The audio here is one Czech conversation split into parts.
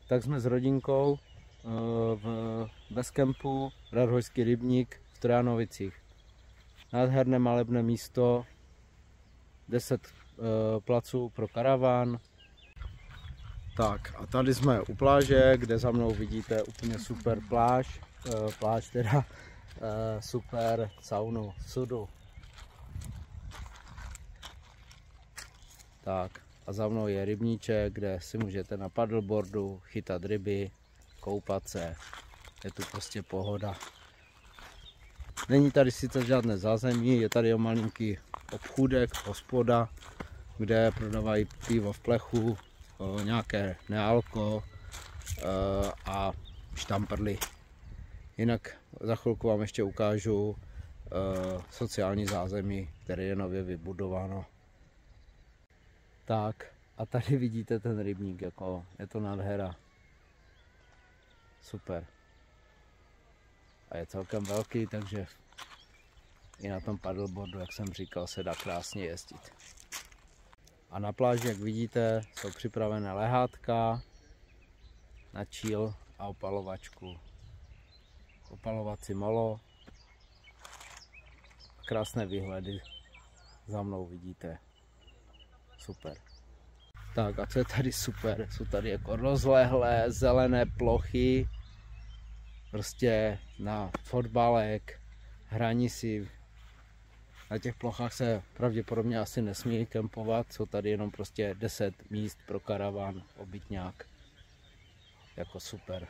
Tak jsme s rodinkou bez kempu Radhořský rybník v Trojanovicích. Nádherné malebné místo, 10 placů pro karaván. Tak a tady jsme u pláže, kde za mnou vidíte úplně super pláž, super saunu, sudu. Tak a za mnou je rybníček, kde si můžete na paddleboardu chytat ryby, koupat se. Je tu prostě pohoda. Není tady sice žádné zázemí, je tady malinký obchůdek, hospoda, kde prodávají pivo v plechu, nějaké nealko a štamprly. Jinak za chvilku vám ještě ukážu sociální zázemí, které je nově vybudováno. Tak a tady vidíte ten rybník, jako je to nádhera. Super. A je celkem velký, takže i na tom paddleboardu, jak jsem říkal, se dá krásně jezdit. A na pláži, jak vidíte, jsou připravené lehátka na chill a opalovačku. Opalovací molo. Krásné výhledy za mnou vidíte. Super. Tak a co je tady super? Jsou tady jako rozlehlé zelené plochy. Prostě na fotbalek, hraní si. Na těch plochách se pravděpodobně asi nesmí kempovat. Jsou tady jenom prostě 10 míst pro karaván, obytňák. Jako super.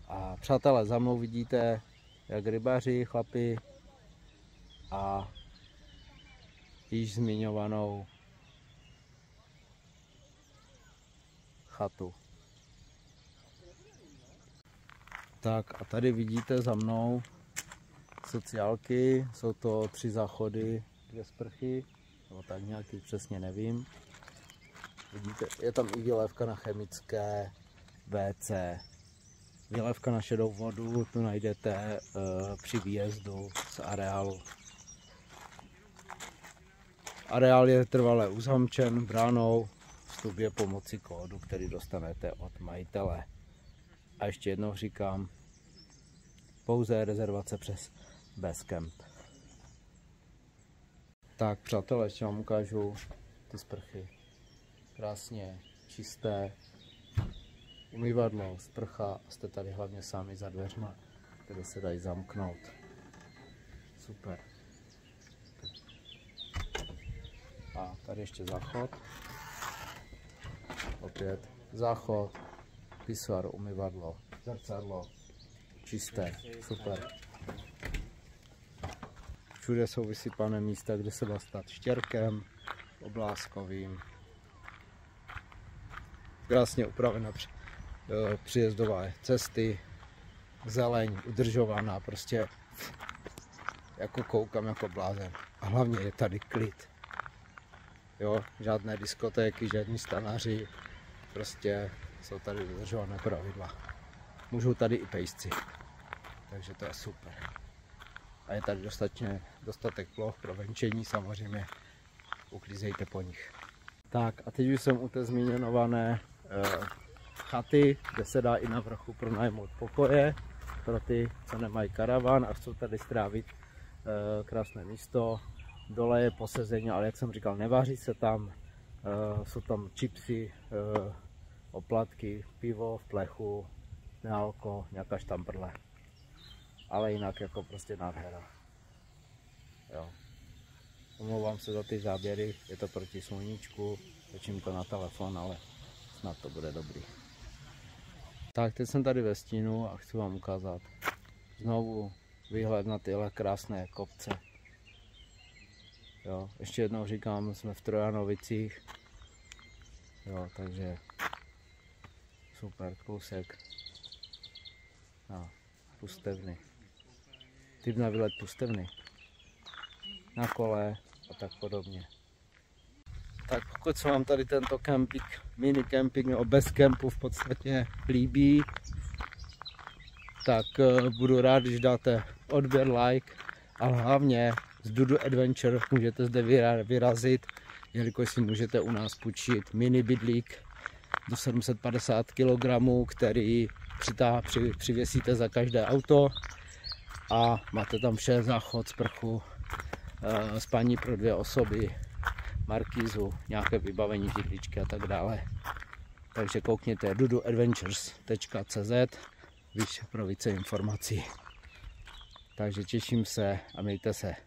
A přátelé, za mnou vidíte, jak rybaři, chlapi a již zmiňovanou chatu. Tak a tady vidíte za mnou sociálky, jsou to 3 záchody, 2 sprchy, nebo tak nějaký přesně nevím. Vidíte, je tam i vylévka na chemické, WC. Vylévka na šedou vodu, tu najdete při výjezdu z areálu. Areál je trvale uzamčen bránou, vstup je pomocí kódu, který dostanete od majitele. A ještě jednou říkám, pouze rezervace přes Basecamp. Tak přátelé, ještě vám ukážu ty sprchy. Krásně čisté, umývadlo, sprcha a jste tady hlavně sami za dveřma, které se dají zamknout. Super. A tady ještě záchod. Opět záchod, pisuar, umyvadlo, zrcadlo, čisté, super. Všude jsou vysypané místa, kde se dá stát štěrkem, obláskovým. Krásně upravená příjezdové cesty, zeleň udržovaná, prostě jako koukám jako blázen. A hlavně je tady klid. Jo, žádné diskotéky, žádní stanaři, prostě jsou tady dodržované pravidla. Můžou tady i pejsci, takže to je super. A je tady dostatek ploch pro venčení, samozřejmě uklízejte po nich. Tak a teď už jsem u té zmíněnované chaty, kde se dá i na vrchu pronajmout pokoje pro ty, co nemají karaván a chcou tady strávit krásné místo. Dole je posezení, ale jak jsem říkal, nevaří se tam, jsou tam chipsy, oplatky, pivo v plechu, nealko, nějaká štamprle. Ale jinak jako prostě nádhera. Jo. Omlouvám se za ty záběry, je to proti sluníčku, točím to na telefon, ale snad to bude dobrý. Tak teď jsem tady ve stínu a chci vám ukázat znovu výhled na tyhle krásné kopce. Jo, ještě jednou říkám, jsme v Trojanovicích, jo, takže super kousek na Pustevny. Typ na výlet Pustevny, na kole a tak podobně. Tak pokud se vám tady tento kemping, mini kemping nebo bez kempu v podstatě líbí, tak budu rád, když dáte odběr, like, ale hlavně z Dudu Adventure můžete zde vyrazit, jelikož si můžete u nás půjčit mini bydlík do 750 kg, který přivěsíte za každé auto a máte tam vše, záchod, sprchu, spání pro 2 osoby, markízu, nějaké vybavení, židličky a tak dále. Takže koukněte duduadventures.cz pro více informací. Takže těším se a mějte se.